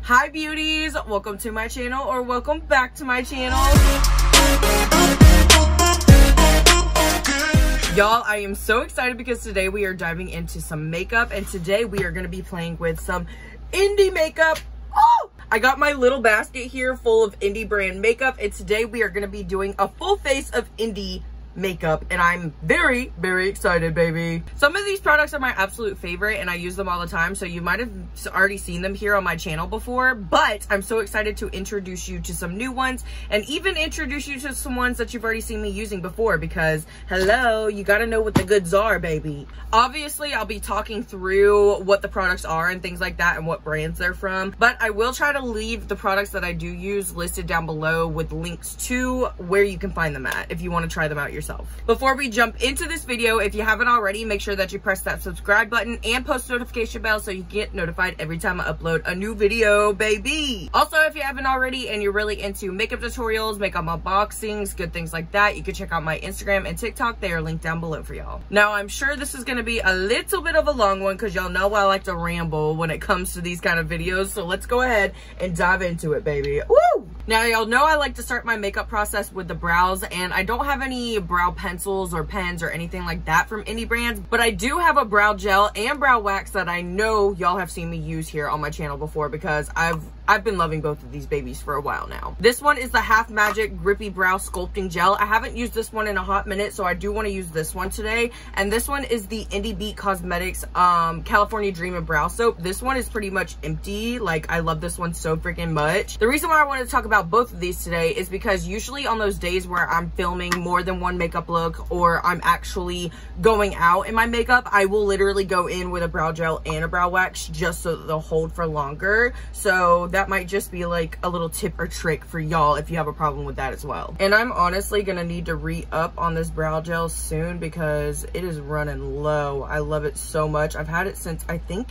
Hi beauties, welcome to my channel, or welcome back to my channel. Y'all, I am so excited because today we are diving into some makeup, and today we are going to be playing with some Indi makeup. Oh! I got my little basket here full of Indi brand makeup, and today we are going to be doing a full face of Indi makeup, and I'm very excited, baby. Some of these products are my absolute favorite and I use them all the time, so you might have already seen them here on my channel before, but I'm so excited to introduce you to some new ones and even introduce you to some ones that you've already seen me using before, because hello, you gotta know what the goods are, baby. Obviously I'll be talking through what the products are and things like that and what brands they're from, but I will try to leave the products that I do use listed down below with links to where you can find them at if you want to try them out yourself. Before we jump into this video, if you haven't already, make sure that you press that subscribe button and post notification bell so you get notified every time I upload a new video, baby. Also, if you haven't already and you're really into makeup tutorials, makeup unboxings, good things like that, you can check out my Instagram and TikTok. They are linked down below for y'all. Now, I'm sure this is going to be a little bit of a long one because y'all know I like to ramble when it comes to these kind of videos, so let's go ahead and dive into it, baby. Woo! Now, y'all know I like to start my makeup process with the brows, and I don't have any brow pencils or pens or anything like that from Indi brands, but I do have a brow gel and brow wax that I know y'all have seen me use here on my channel before, because I've been loving both of these babies for a while now. This one is the Half Magic Grippy Brow Sculpting Gel. I haven't used this one in a hot minute, so I do want to use this one today. And this one is the Indi Beat Cosmetics California Dreamin' Brow Soap. This one is pretty much empty. Like, I love this one so freaking much. The reason why I wanted to talk about both of these today is because usually on those days where I'm filming more than one makeup look, or I'm actually going out in my makeup, I will literally go in with a brow gel and a brow wax just so that they'll hold for longer. So that might just be like a little tip or trick for y'all if you have a problem with that as well. And I'm honestly gonna need to re-up on this brow gel soon because it is running low. I love it so much. I've had it since I think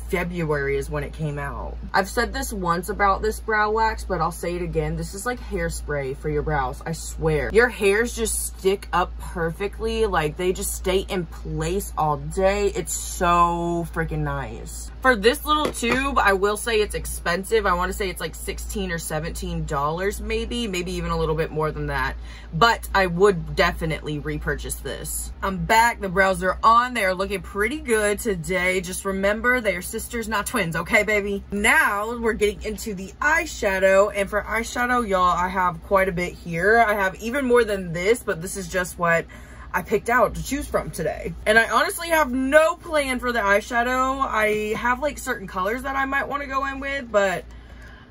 February is when it came out. I've said this once about this brow wax, but I'll say it again. This is like hairspray for your brows. I swear. Your hairs just stick up perfectly. Like, they just stay in place all day. It's so freaking nice. For this little tube, I will say it's expensive. I want to say it's like $16 or $17 maybe even a little bit more than that. But I would definitely repurchase this. I'm back. The brows are on. They are looking pretty good today. Just remember, they are sisters, not twins, okay, baby? Now we're getting into the eyeshadow, and for eyeshadow, y'all, I have quite a bit here. I have even more than this, but this is just what I picked out to choose from today. And I honestly have no plan for the eyeshadow. I have like certain colors that I might want to go in with, but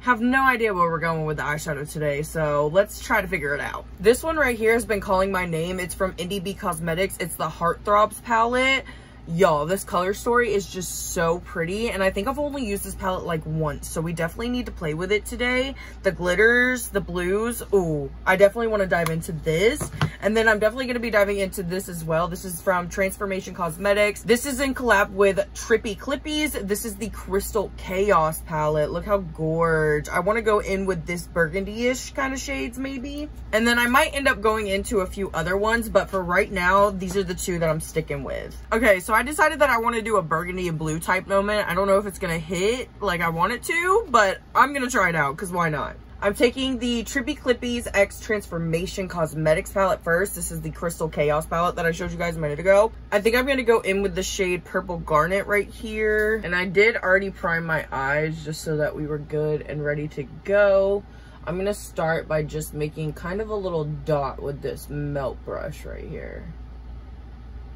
have no idea where we're going with the eyeshadow today, so let's try to figure it out. This one right here has been calling my name. It's from Indi Beat Cosmetics. It's the Heart Throbs palette. Y'all, this color story is just so pretty, and I think I've only used this palette like once, so we definitely need to play with it today. The glitters, the blues, ooh, I definitely want to dive into this. And then I'm definitely going to be diving into this as well. This is from Transformation Cosmetics. This is in collab with Trippy Clippies. This is the Crystal Chaos palette. Look how gorge. I want to go in with this burgundy-ish kind of shades maybe. And then I might end up going into a few other ones, but for right now, these are the two that I'm sticking with. Okay, so I decided that I want to do a burgundy and blue type moment. I don't know if it's going to hit like I want it to, but I'm going to try it out because why not? I'm taking the Trippy Clippies X Transformation Cosmetics palette first. This is the Crystal Chaos palette that I showed you guys a minute ago. I think I'm going to go in with the shade Purple Garnet right here. And I did already prime my eyes just so that we were good and ready to go. I'm going to start by just making kind of a little dot with this melt brush right here.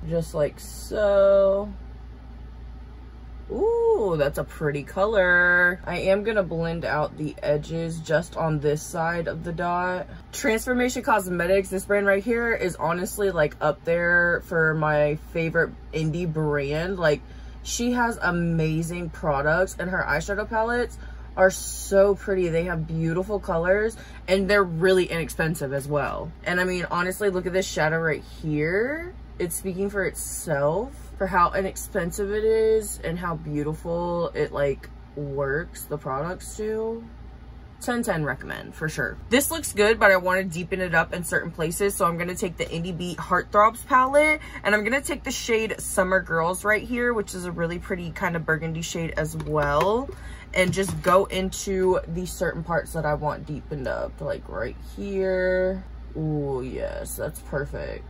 Just like so. Ooh, that's a pretty color. I am gonna blend out the edges just on this side of the dot. Transformation Cosmetics, this brand right here is honestly like up there for my favorite Indi brand. Like, she has amazing products, and her eyeshadow palettes are so pretty. They have beautiful colors, and they're really inexpensive as well. And I mean, honestly, look at this shadow right here. It's speaking for itself for how inexpensive it is and how beautiful it like works, the products do. 10/10 recommend for sure. This looks good, but I want to deepen it up in certain places, so I'm going to take the Indie Beat Heart Throbs palette, and I'm going to take the shade Summer Girls right here, which is a really pretty kind of burgundy shade as well, and just go into these certain parts that I want deepened up, like right here. Oh yes, that's perfect.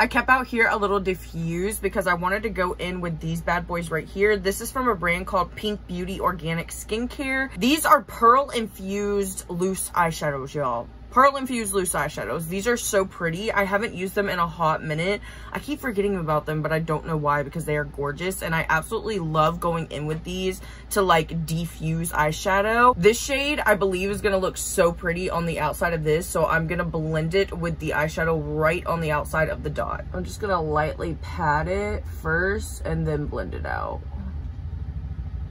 I kept out here a little diffused because I wanted to go in with these bad boys right here. This is from a brand called Pink Beauty Organic Skincare. These are pearl infused loose eyeshadows, y'all. Pearl infused loose eyeshadows. These are so pretty. I haven't used them in a hot minute. I keep forgetting about them, but I don't know why, because they are gorgeous, and I absolutely love going in with these to like diffuse eyeshadow. This shade I believe is gonna look so pretty on the outside of this, so I'm gonna blend it with the eyeshadow right on the outside of the dot. I'm just gonna lightly pat it first and then blend it out.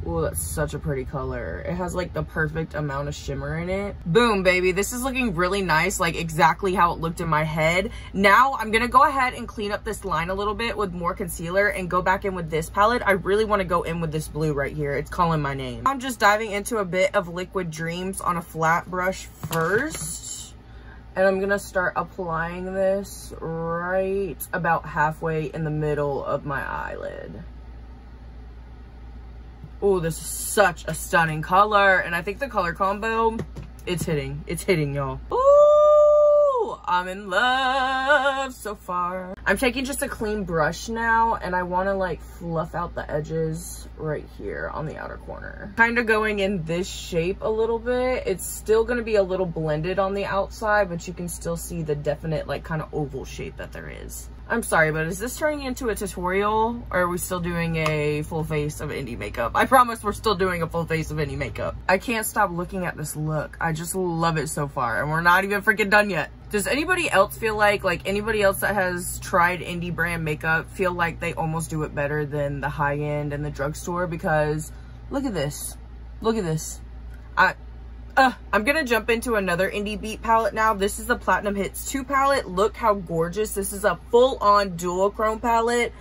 Oh, that's such a pretty color. It has like the perfect amount of shimmer in it. Boom, baby. This is looking really nice, like exactly how it looked in my head. Now I'm gonna go ahead and clean up this line a little bit with more concealer and go back in with this palette. I really want to go in with this blue right here. It's calling my name. I'm just diving into a bit of Liquid Dreams on a flat brush first. And I'm gonna start applying this right about halfway in the middle of my eyelid. Oh, this is such a stunning color. And I think the color combo, it's hitting. It's hitting, y'all. Ooh, I'm in love so far. I'm taking just a clean brush now, and I want to like fluff out the edges right here on the outer corner. Kind of going in this shape a little bit. It's still going to be a little blended on the outside, but you can still see the definite like kind of oval shape that there is. I'm sorry, but is this turning into a tutorial, or are we still doing a full face of indie makeup? I promise we're still doing a full face of indie makeup. I can't stop looking at this look. I just love it so far, and we're not even freaking done yet. Does anybody else feel like anybody else that has tried indie brand makeup feel like they almost do it better than the high end and the drugstore? Because look at this. Look at this. I'm gonna jump into another Indie Beat palette now. This is the Platinum Hits 2 palette. Look how gorgeous. This is a full-on duochrome palette.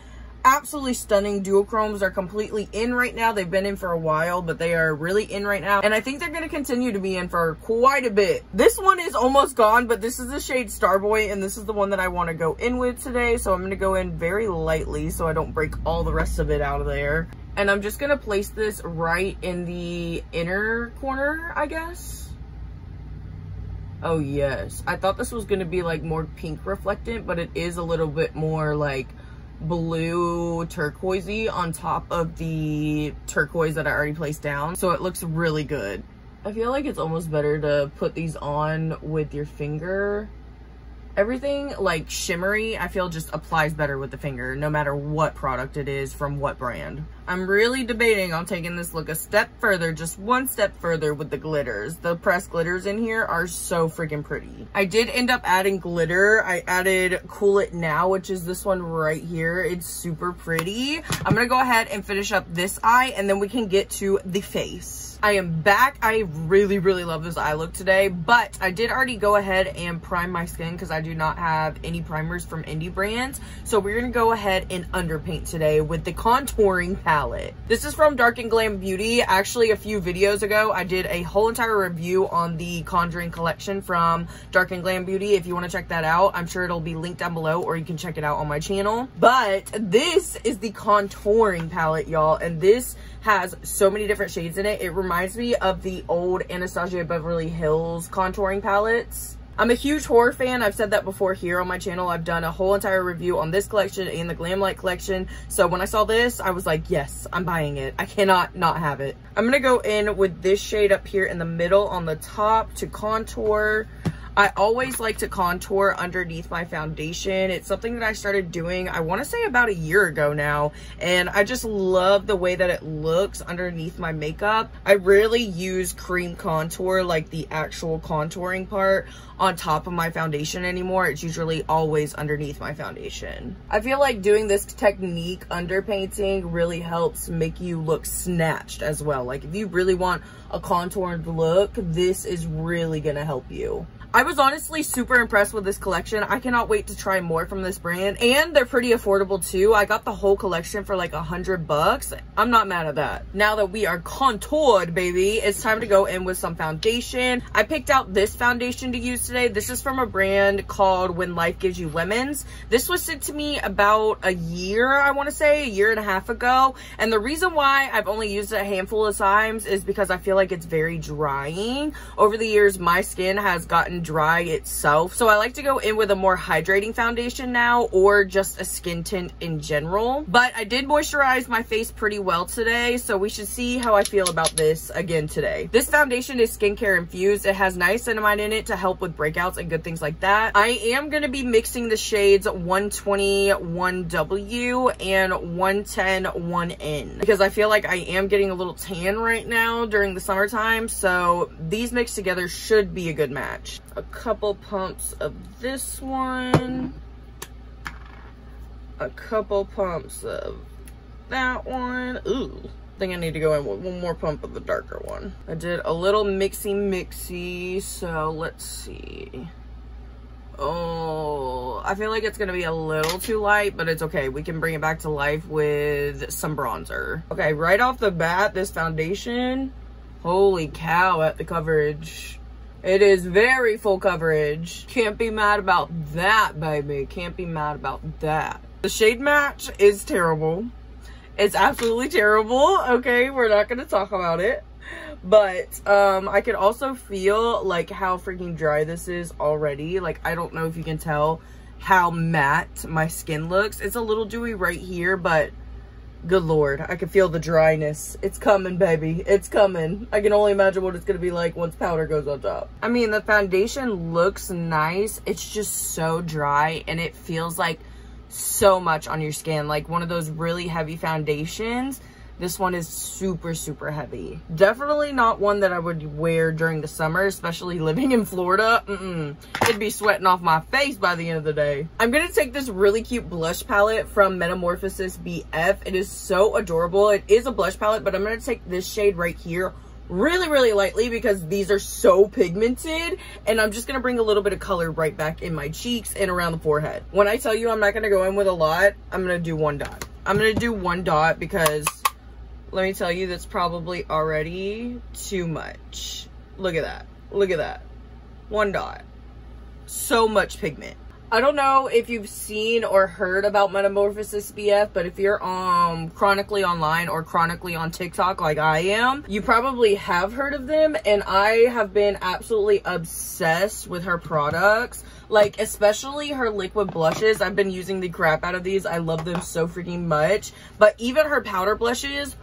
Absolutely stunning. Duochromes are completely in right now. They've been in for a while, but they are really in right now. And I think they're gonna continue to be in for quite a bit. This one is almost gone, but this is the shade Starboy, and this is the one that I want to go in with today. So I'm gonna go in very lightly so I don't break all the rest of it out of there. And I'm just gonna place this right in the inner corner, I guess. Oh yes, I thought this was gonna be like more pink reflectant, but it is a little bit more like blue turquoisey on top of the turquoise that I already placed down. So it looks really good. I feel like it's almost better to put these on with your finger. Everything like shimmery, I feel just applies better with the finger, no matter what product it is from what brand. I'm really debating on taking this look a step further, just one step further with the glitters. The pressed glitters in here are so freaking pretty. I did end up adding glitter. I added Cool It Now, which is this one right here. It's super pretty. I'm gonna go ahead and finish up this eye, and then we can get to the face. I am back. I really, really love this eye look today, but I did already go ahead and prime my skin because I do not have any primers from indie brands. So we're gonna go ahead and underpaint today with the contouring palette. This is from Dark and Glam Beauty. Actually, a few videos ago, I did a whole entire review on the Conjuring collection from Dark and Glam Beauty. If you want to check that out, I'm sure it'll be linked down below, or you can check it out on my channel. But this is the contouring palette, y'all, and this has so many different shades in it. It reminds me of the old Anastasia Beverly Hills contouring palettes. I'm a huge horror fan. I've said that before here on my channel. I've done a whole entire review on this collection and the Glam Light collection. So when I saw this, I was like, yes, I'm buying it. I cannot not have it. I'm gonna go in with this shade up here in the middle on the top to contour. I always like to contour underneath my foundation. It's something that I started doing, I want to say about a year ago now, and I just love the way that it looks underneath my makeup. I rarely use cream contour, like the actual contouring part, on top of my foundation anymore. It's usually always underneath my foundation. I feel like doing this technique underpainting really helps make you look snatched as well. Like if you really want a contoured look, this is really gonna help you. I was honestly super impressed with this collection. I cannot wait to try more from this brand, and they're pretty affordable too. I got the whole collection for like $100. I'm not mad at that. Now that we are contoured, baby, it's time to go in with some foundation. I picked out this foundation to use today. This is from a brand called When Life Gives You Lemons. This was sent to me about a year, I want to say, a year and a half ago. And the reason why I've only used it a handful of times is because I feel like it's very drying. Over the years, my skin has gotten dry itself. So I like to go in with a more hydrating foundation now, or just a skin tint in general. But I did moisturize my face pretty well today, so we should see how I feel about this again today. This foundation is skincare infused. It has niacinamide in it to help with breakouts and good things like that. I am going to be mixing the shades 120 1W and 110 1N because I feel like I am getting a little tan right now during the summertime, so these mixed together should be a good match. A couple pumps of this one, a couple pumps of that one. Ooh, I think I need to go in with one more pump of the darker one. I did a little mixy, so let's see. Oh, I feel like it's gonna be a little too light, but it's okay. We can bring it back to life with some bronzer. Okay, right off the bat, this foundation, holy cow at the coverage. It is very full coverage. Can't be mad about that, baby. Can't be mad about that. The shade match is terrible. It's absolutely terrible. Okay, we're not gonna talk about it. But I can also feel like how freaking dry this is already. Like, I don't know if you can tell how matte my skin looks. It's a little dewy right here, but good lord, I can feel the dryness. It's coming, baby. It's coming. I can only imagine what it's gonna be like once powder goes on top. I mean, the foundation looks nice. It's just so dry, and it feels like so much on your skin. Like one of those really heavy foundations. This one is super, super heavy. Definitely not one that I would wear during the summer, especially living in Florida. It'd be sweating off my face by the end of the day. I'm gonna take this really cute blush palette from Metamorphosis BF. It is so adorable. It is a blush palette, but I'm gonna take this shade right here really, really lightly because these are so pigmented, and I'm just gonna bring a little bit of color right back in my cheeks and around the forehead. When I tell you I'm not gonna go in with a lot, I'm gonna do one dot. I'm gonna do one dot because let me tell you, that's probably already too much. Look at that. Look at that. One dot. So much pigment. I don't know if you've seen or heard about Metamorphosis BF, but if you're chronically online or chronically on TikTok like I am, you probably have heard of them, and I have been absolutely obsessed with her products. Like, especially her liquid blushes. I've been using the crap out of these. I love them so freaking much. But even her powder blushes,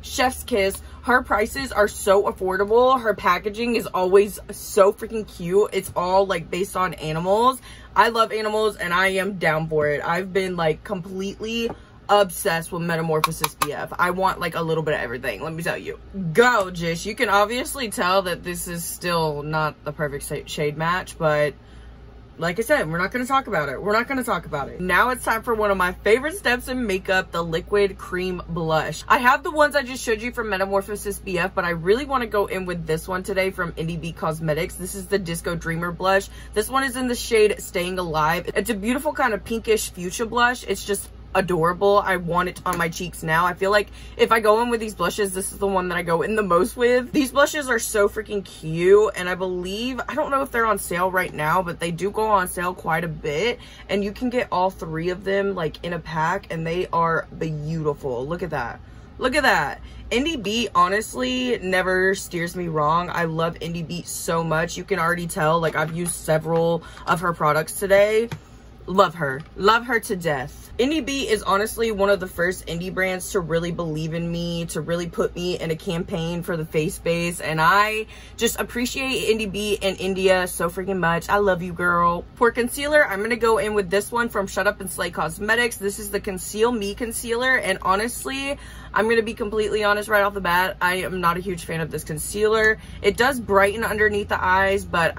chef's kiss. Her prices are so affordable. Her packaging is always so freaking cute. It's all like based on animals. I love animals and I am down for it. I've been like completely obsessed with Metamorphosis BF. I want like a little bit of everything, let me tell you. Gorgeous. You can obviously tell that this is still not the perfect shade match, but like I said, we're not going to talk about it. We're not going to talk about it. Now it's time for one of my favorite steps in makeup, the liquid cream blush. I have the ones I just showed you from Metamorphosis BF, but I really want to go in with this one today from Indi Cosmetics. This is the Disco Dreamer blush. This one is in the shade Staying Alive. It's a beautiful kind of pinkish fuchsia blush. It's just adorable. I want it on my cheeks now. I feel like if I go in with these blushes, this is the one that I go in the most with. These blushes are so freaking cute, and I believe, I don't know if they're on sale right now, but they do go on sale quite a bit, and you can get all three of them like in a pack, and they are beautiful. Look at that. Look at that. Indi honestly never steers me wrong. I love Indi so much. You can already tell, like, I've used several of her products today. Love her to death. Indi is honestly one of the first indie brands to really believe in me, to really put me in a campaign for the face base, and I just appreciate Indi and India so freaking much. I love you, girl. For concealer, I'm gonna go in with this one from Shut Up and Slay Cosmetics. This is the Conceal Me concealer, and honestly, I'm gonna be completely honest right off the bat, I am not a huge fan of this concealer. It does brighten underneath the eyes, but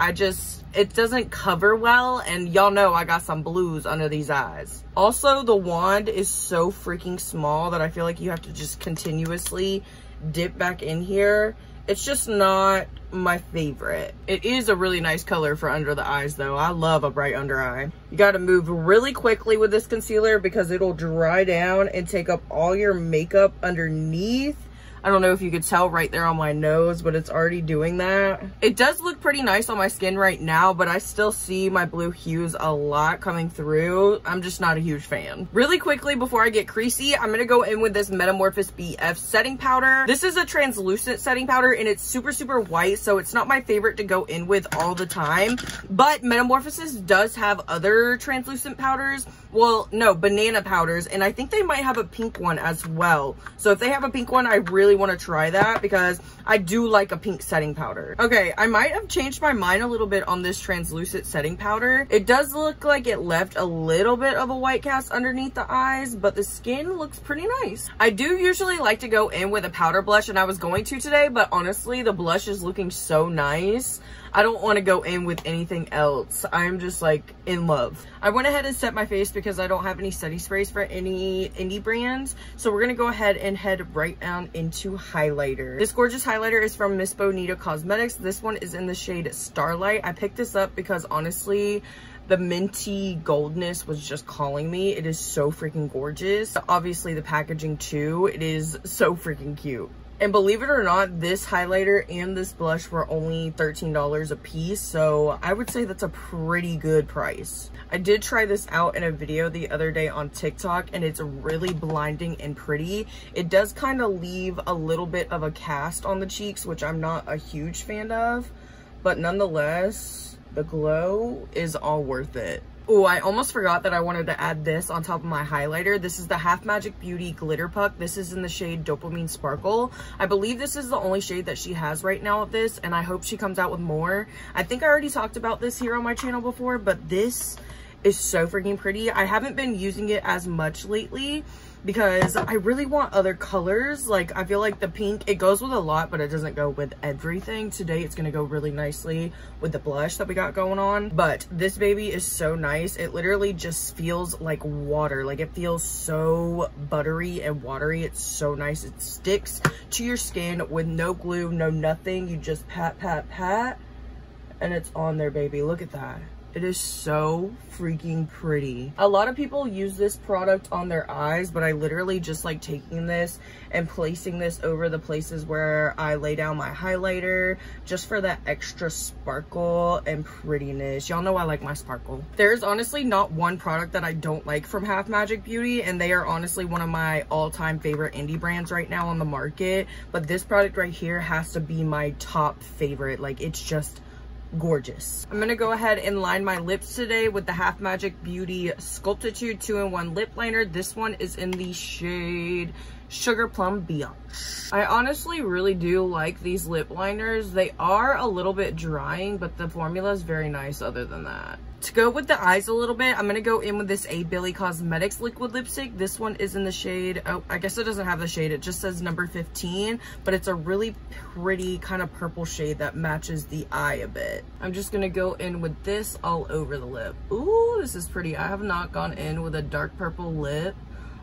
it doesn't cover well, and y'all know I got some blues under these eyes. Also, the wand is so freaking small that I feel like you have to just continuously dip back in here. It's just not my favorite. It is a really nice color for under the eyes though. I love a bright under eye. You got to move really quickly with this concealer because it'll dry down and take up all your makeup underneath. I don't know if you could tell right there on my nose, but it's already doing that. It does look pretty nice on my skin right now, but I still see my blue hues a lot coming through. I'm just not a huge fan. Really quickly, before I get creasy, I'm gonna go in with this Metamorphosis BF setting powder. This is a translucent setting powder and it's super, super white, so it's not my favorite to go in with all the time. But Metamorphosis does have other translucent powders. Well, no, banana powders, and I think they might have a pink one as well. So if they have a pink one, I really want to try that because I do like a pink setting powder. Okay, I might have changed my mind a little bit on this translucent setting powder. It does look like it left a little bit of a white cast underneath the eyes, but the skin looks pretty nice. I do usually like to go in with a powder blush, and I was going to today, but honestly, the blush is looking so nice. I don't want to go in with anything else. I'm just like in love. I went ahead and set my face because I don't have any setting sprays for any indie brands. So we're going to go ahead and head right down into highlighter. This gorgeous highlighter is from Miss Bonita Cosmetics. This one is in the shade Starlight. I picked this up because honestly, the minty goldness was just calling me. It is so freaking gorgeous. Obviously the packaging too. It is so freaking cute. And believe it or not, this highlighter and this blush were only $13 a piece, so I would say that's a pretty good price. I did try this out in a video the other day on TikTok, and it's really blinding and pretty. It does kind of leave a little bit of a cast on the cheeks, which I'm not a huge fan of, but nonetheless, the glow is all worth it. Oh, I almost forgot that I wanted to add this on top of my highlighter. This is the Half Magic Beauty Glitterpuck. This is in the shade Dopamine Sparkle. I believe this is the only shade that she has right now of this, and I hope she comes out with more. I think I already talked about this here on my channel before, but this is so freaking pretty. I haven't been using it as much lately because I really want other colors. Like, I feel like the pink, it goes with a lot, but it doesn't go with everything. Today, it's gonna go really nicely with the blush that we got going on. But this baby is so nice. It literally just feels like water. Like, it feels so buttery and watery. It's so nice. It sticks to your skin with no glue, no nothing. You just pat, pat, pat, and it's on there, baby. Look at that. It is so freaking pretty. A lot of people use this product on their eyes, but I literally just like taking this and placing this over the places where I lay down my highlighter just for that extra sparkle and prettiness. Y'all know I like my sparkle. There's honestly not one product that I don't like from Half Magic Beauty, and they are honestly one of my all-time favorite indie brands right now on the market. But this product right here has to be my top favorite. Like, it's just gorgeous. I'm gonna go ahead and line my lips today with the Half Magic Beauty Sculptitude 2-in-1 lip liner. This one is in the shade Sugar Plum Bianche. I honestly really do like these lip liners. They are a little bit drying, but the formula is very nice other than that. To go with the eyes a little bit, I'm going to go in with this A Billy Cosmetics liquid lipstick. This one is in the shade, oh, I guess it doesn't have the shade. It just says number 15, but it's a really pretty kind of purple shade that matches the eye a bit. I'm just going to go in with this all over the lip. Ooh, this is pretty. I have not gone in with a dark purple lip,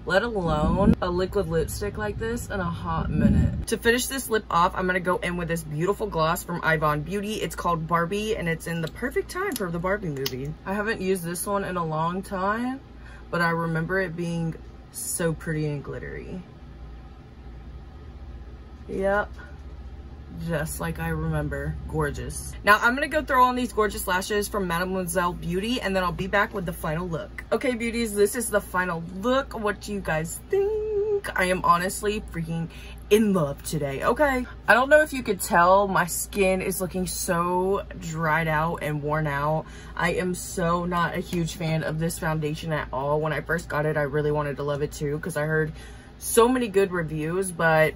let alone a liquid lipstick like this, in a hot minute. To finish this lip off, I'm gonna go in with this beautiful gloss from Ivon Beauty. It's called Barbie, and it's in the perfect time for the Barbie movie. I haven't used this one in a long time, but I remember it being so pretty and glittery. Yep. Just like I remember. Gorgeous. Now I'm gonna go throw on these gorgeous lashes from Mademoiselle Beauty, and then I'll be back with the final look. Okay, beauties, this is the final look. What do you guys think? I am honestly freaking in love today. Okay, I don't know if you could tell, my skin is looking so dried out and worn out. I am so not a huge fan of this foundation at all. When I first got it, I really wanted to love it too because I heard so many good reviews, but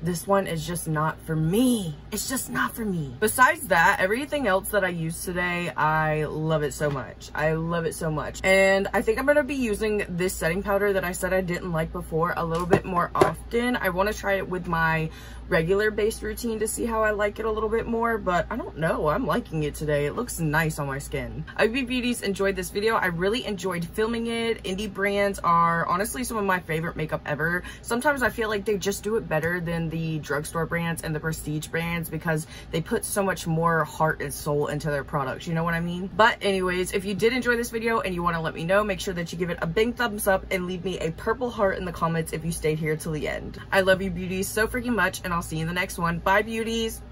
this one is just not for me. It's just not for me. Besides that, everything else that I used today, I love it so much. I love it so much. And I think I'm going to be using this setting powder that I said I didn't like before a little bit more often. I want to try it with my regular base routine to see how I like it a little bit more, but I don't know. I'm liking it today. It looks nice on my skin. I hope you beauties enjoyed this video. I really enjoyed filming it. Indie brands are honestly some of my favorite makeup ever. Sometimes I feel like they just do it better than than the drugstore brands and the prestige brands because they put so much more heart and soul into their products, you know what I mean? But anyways, if you did enjoy this video and you want to let me know, make sure that you give it a big thumbs up and leave me a purple heart in the comments if you stayed here till the end. I love you beauties so freaking much, and I'll see you in the next one. Bye beauties.